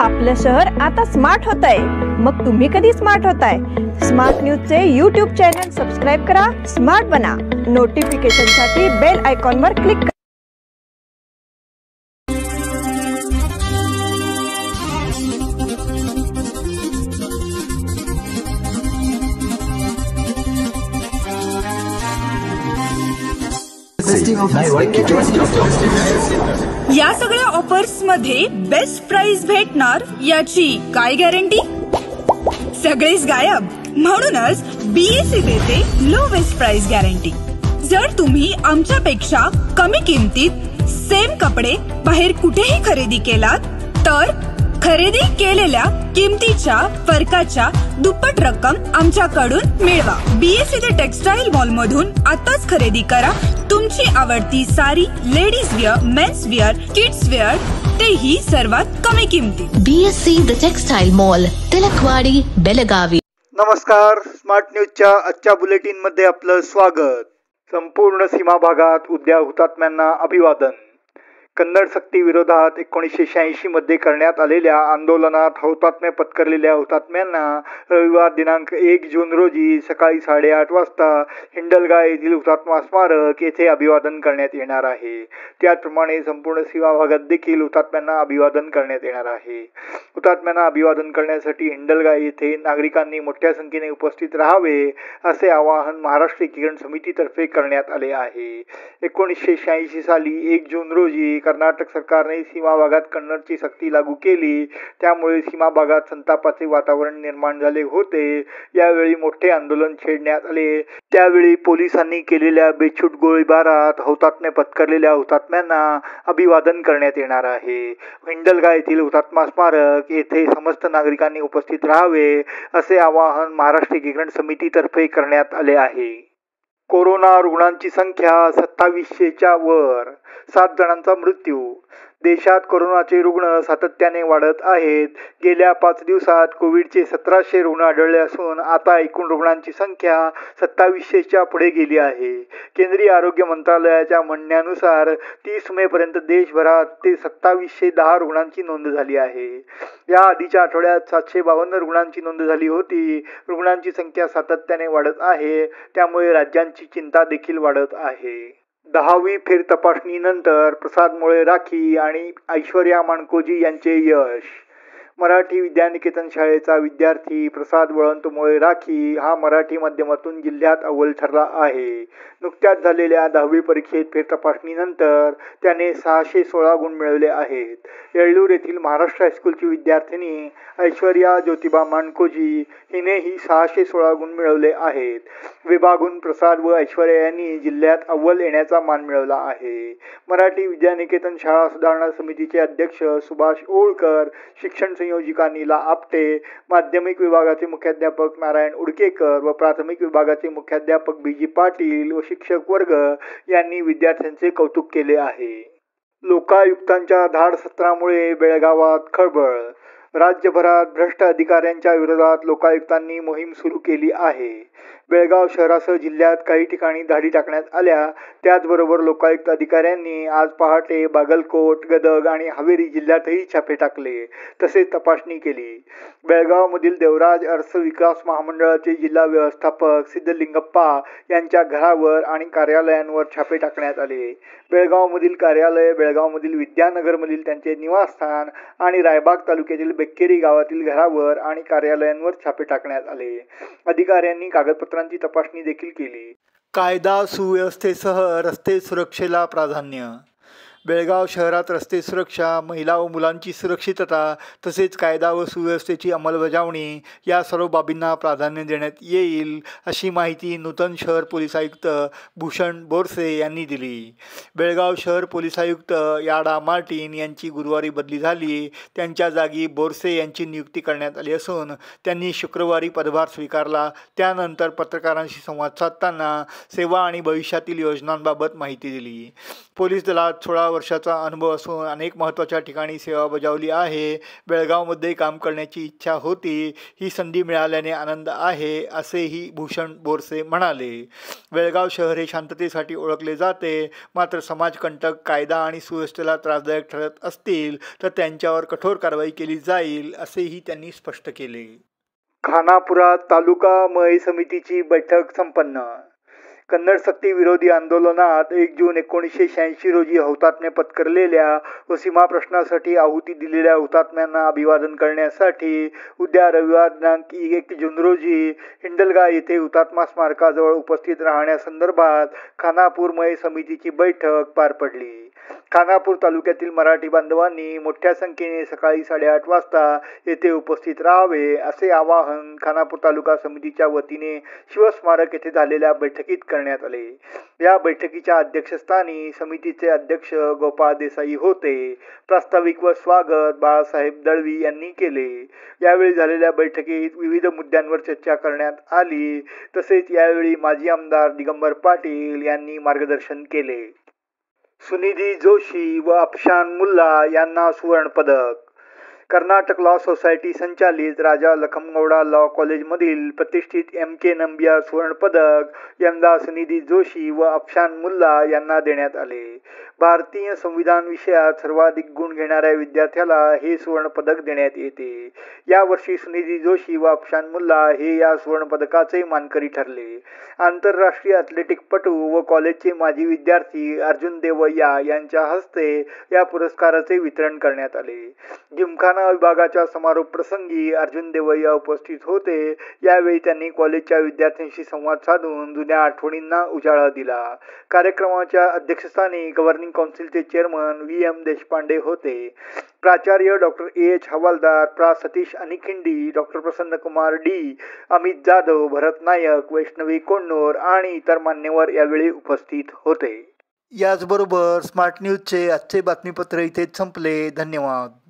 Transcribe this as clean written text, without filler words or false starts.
आपलं शहर आता स्मार्ट होतंय, मग तुम्ही कधी स्मार्ट होताय? स्मार्ट न्यूजचे यूट्यूब चॅनल सबस्क्राईब करा, स्मार्ट बना. नोटिफिकेशनसाठी बेल आयकॉनवर क्लिक करा. या सगळ्या ऑफर्स मध्ये बेस्ट प्राइस भेटणार याची काय गॅरंटी? सगळेच गायब. म्हणूनच बीएससी देते लोवेस्ट प्राइस गॅरंटी. जर तुम्ही आमच्यापेक्षा कमी किमतीत सेम कपडे बाहेर कुठेही खरेदी केलात तर खरेदी केलेल्या किमतीच्या फरकाच्या दुप्पट रक्कम आमच्याकडून मिळवा. बीएससी द टेक्सटाईल मॉल मधून आताच खरेदी करा तुमची आवडती sari, ladies wear, men's wear, kids wear, तेही सर्वात कमी किमतीत. BSC the textile mall, Tilakwadi, Belagavi. नमस्कार. स्मार्ट न्यूजच्या आजच्या बुलेटिन मध्ये आपलं स्वागत. संपूर्ण सीमा भागात उद्या हुतात्म्यांना अभिवादन. कन्नड सक्ती विरोधात 1986 मध्ये करण्यात आलेल्या आंदोलनात हुतात्म्य पत्करलेल्या हुतात्म्यांना रविवार दिनांक 1 जून रोजी सकाळी 8:30 वाजता हिंडलगा येथील हुतात्मा स्मारक येथे अभिवादन करण्यात येणार आहे. त्याचप्रमाणे संपूर्ण सीमा भागात देखील हुतात्म्यांना अभिवादन करण्यात येणार आहे. हुतात्म्यांना अभिवादन करण्यासाठी हिंडलगा येथे नागरिकांनी मोठ्या संख्येने उपस्थित राहावे असे आवाहन महाराष्ट्र एकीकरण समितीतर्फे करण्यात आले आहे. 1986 साली 1 जून रोजी कर्नाटक सरकारने सीमा भागात कन्नडची सक्ती लागू केली. त्यामुळे सीमा भागात संतापाचे वातावरण निर्माण झाले होते. यावेळी मोठे आंदोलन छेडण्यात आले. त्यावेळी पोलिसांनी केलेल्या बेछूट गोळीबारात हुतात्म्य पत्करलेल्या हुतात्म्यांना अभिवादन करण्यात येणार आहे. हिंडलगा येथील हुतात्मा स्मारक येथे समस्त नागरिकांनी उपस्थित राहावे असे आवाहन महाराष्ट्र एकीकरण समितीतर्फे करण्यात आले आहे. कोरोना रुग्णांची संख्या 2700च्या वर, 7 जणांचा मृत्यू. देशात कोरोनाचे रुग्ण सातत्याने वाढत आहेत. गेल्या 5 दिवसात कोविडचे 1700 रुग्ण आढळले असून आता एकूण रुग्णांची संख्या 2700च्या पुढे गेली आहे. केंद्रीय आरोग्य मंत्रालयाच्या म्हणण्यानुसार 30 मे पर्यंत देशभरात ते 2710 रुग्णांची नोंद झाली आहे. या आधीच्या आठवड्यात 752 रुग्णांची नोंद झाली होती. रुग्णांची संख्या सातत्याने वाढत आहे. त्यामुळे राज्यांची चिंता देखील वाढत आहे. 10वी फेर तपासणीनंतर प्रसाद मोळे राखी आणि ऐश्वर्या माणकोजी यांचे यश. मराठी विद्यानिकेतन शाळेचा विद्यार्थी प्रसाद वळंत मोळे राखी हा मराठी माध्यमातून जिल्ह्यात अव्वल ठरला आहे. नुकत्याच झालेल्या 10वी परीक्षेत फेर तपासणीनंतर त्याने 616 गुण मिळवले आहेत. येळ्ळूर येथील महाराष्ट्र हायस्कूलची विद्यार्थिनी ऐश्वर्या ज्योतिबा माणकोजी हिनेही 616 गुण मिळवले आहेत. विभागून प्रसाद व ऐश्वर्या यांनी जिल्ह्यात अव्वल येण्याचा मान मिळवला आहे. मराठी विद्यानिकेतन शाळा सुधारणा समितीचे अध्यक्ष सुभाष ओळकर, शिक्षण संयोजिका नीला आपटे, माध्यमिक विभागाचे मुख्याध्यापक नारायण उडकेकर व प्राथमिक विभागाचे मुख्याध्यापक बीजी पाटील व शिक्षक वर्ग यांनी विद्यार्थ्यांचे कौतुक केले आहे. लोकायुक्तांच्या धाड सत्रामुळे बेळगावात खळबळ. राज्यभरात भ्रष्ट अधिकाऱ्यांच्या विरोधात लोकायुक्तांनी मोहीम सुरू केली आहे. बेळगाव शहरासह जिल्ह्यात काही ठिकाणी धाडी टाकण्यात आल्या. त्याचबरोबर लोकायुक्त अधिकाऱ्यांनी आज पहाटे बागलकोट, गदग आणि हावेरी जिल्ह्यातही छापे टाकले तसेच तपासणी केली. बेळगावमधील देवराज अर्थ विकास महामंडळाचे जिल्हा व्यवस्थापक सिद्धलिंगप्पा यांच्या घरावर आणि कार्यालयांवर छापे टाकण्यात आले. बेळगावमधील कार्यालय, बेळगावमधील विद्यानगरमधील त्यांचे निवासस्थान आणि रायबाग तालुक्यातील बेक्केरी गावातील घरावर आणि कार्यालयांवर छापे टाकण्यात आले. अधिकाऱ्यांनी कागदपत्रांची तपासणी देखील केली. कायदा सुव्यवस्थेसह रस्ते सुरक्षेला प्राधान्य. बेळगाव शहरात रस्ते सुरक्षा, महिला व मुलांची सुरक्षितता तसेच कायदा व सुव्यवस्थेची अंमलबजावणी या सर्व बाबींना प्राधान्य देण्यात येईल अशी माहिती नूतन शहर पोलीस आयुक्त भूषण बोरसे यांनी दिली. बेळगाव शहर पोलीस आयुक्त याडा मार्टिन यांची गुरुवारी बदली झाली. त्यांच्या जागी बोरसे यांची नियुक्ती करण्यात आली असून त्यांनी शुक्रवारी पदभार स्वीकारला. त्यानंतर पत्रकारांशी संवाद साधताना सेवा आणि भविष्यातील योजनांबाबत माहिती दिली. पोलीस दलात 16 16 वर्षाचा अनुभव असून अनेक महत्त्वाच्या ठिकाणी सेवा बजावली आहे. बेळगावमध्ये काम करण्याची इच्छा होती. ही संधी मिळाल्याने आनंद आहे, असेही भूषण बोरसे म्हणाले. बेळगाव शहर हे शांततेसाठी ओळखले जाते, मात्र समाजकंटक, कायदा आणि सुव्यवस्थेला त्रासदायक ठरत असतील तर त्यांच्यावर कठोर कारवाई केली जाईल, असेही त्यांनी स्पष्ट केले. खानापुरात तालुका मय समितीची बैठक संपन्न. कन्नड सक्ती विरोधी आंदोलनात 1 जून 1986 रोजी हुतात्म्य पत्करलेल्या व सीमा प्रश्नासाठी आहुती दिलेल्या हुतात्म्यांना अभिवादन करण्यासाठी उद्या रविवार दिनांक 1 जून रोजी हिंडलगा येथे हुतात्मा स्मारकाजवळ उपस्थित राहण्यासंदर्भात खानापूर मय समितीची बैठक पार पडली. खानापूर तालुक्यातील मराठी बांधवांनी मोठ्या संख्येने सकाळी 8:30 वाजता येथे उपस्थित राहावे, असे आवाहन खानापूर तालुका समितीच्या वतीने शिवस्मारक येथे झालेल्या बैठकीत करण्यात आले. या बैठकीच्या अध्यक्षस्थानी समितीचे अध्यक्ष गोपाळ देसाई होते. प्रास्ताविक व स्वागत बाळासाहेब दळवी यांनी केले. यावेळी झालेल्या बैठकीत विविध मुद्द्यांवर चर्चा करण्यात आली. तसेच यावेळी माजी आमदार दिगंबर पाटील यांनी मार्गदर्शन केले. सुनिधी जोशी व अफशान मुल्ला यांना सुवर्णपदक. कर्नाटक लॉ सोसायटी संचालित राजा लखमगौडा लॉ कॉलेजमधील प्रतिष्ठित MK नंबिया सुवर्णपदक यंदा सुनिधी जोशी व अफशान मुल्ला यांना देण्यात आले. भारतीय संविधान विषयात सर्वाधिक गुण घेणाऱ्या विद्यार्थ्याला हे सुवर्णपदक देण्यात येते. यावर्षी सुनिधी जोशी व अफशान मुल्ला हे या सुवर्णपदकाचे मानकरी ठरले. आंतरराष्ट्रीय अथलेटिकपटू व कॉलेजचे माजी विद्यार्थी अर्जुन देवय्या यांच्या हस्ते या पुरस्काराचे वितरण करण्यात आले. जिमखाना विभागाच्या समारोप प्रसंगी अर्जुन देवय्या उपस्थित होते. यावेळी त्यांनी कॉलेजच्या विद्यार्थ्यांशी संवाद साधून जुन्या आठवणींना उजाळा दिला. कार्यक्रमाच्या अध्यक्षस्थानी गव्हर्निंग काउन्सिलचे चेअरमन VM देशपांडे होते. प्राचार्य डॉक्टर AH हवालदार, प्रा सतीश अनिखिंडी, डॉक्टर प्रसन्नकुमार D, अमित जाधव, भरत नायक, वैष्णवी कोण्णोर आणि इतर मान्यवर यावेळी उपस्थित होते. याचबरोबर स्मार्ट न्यूजचे आजचे बातमीपत्र इथेच संपले. धन्यवाद.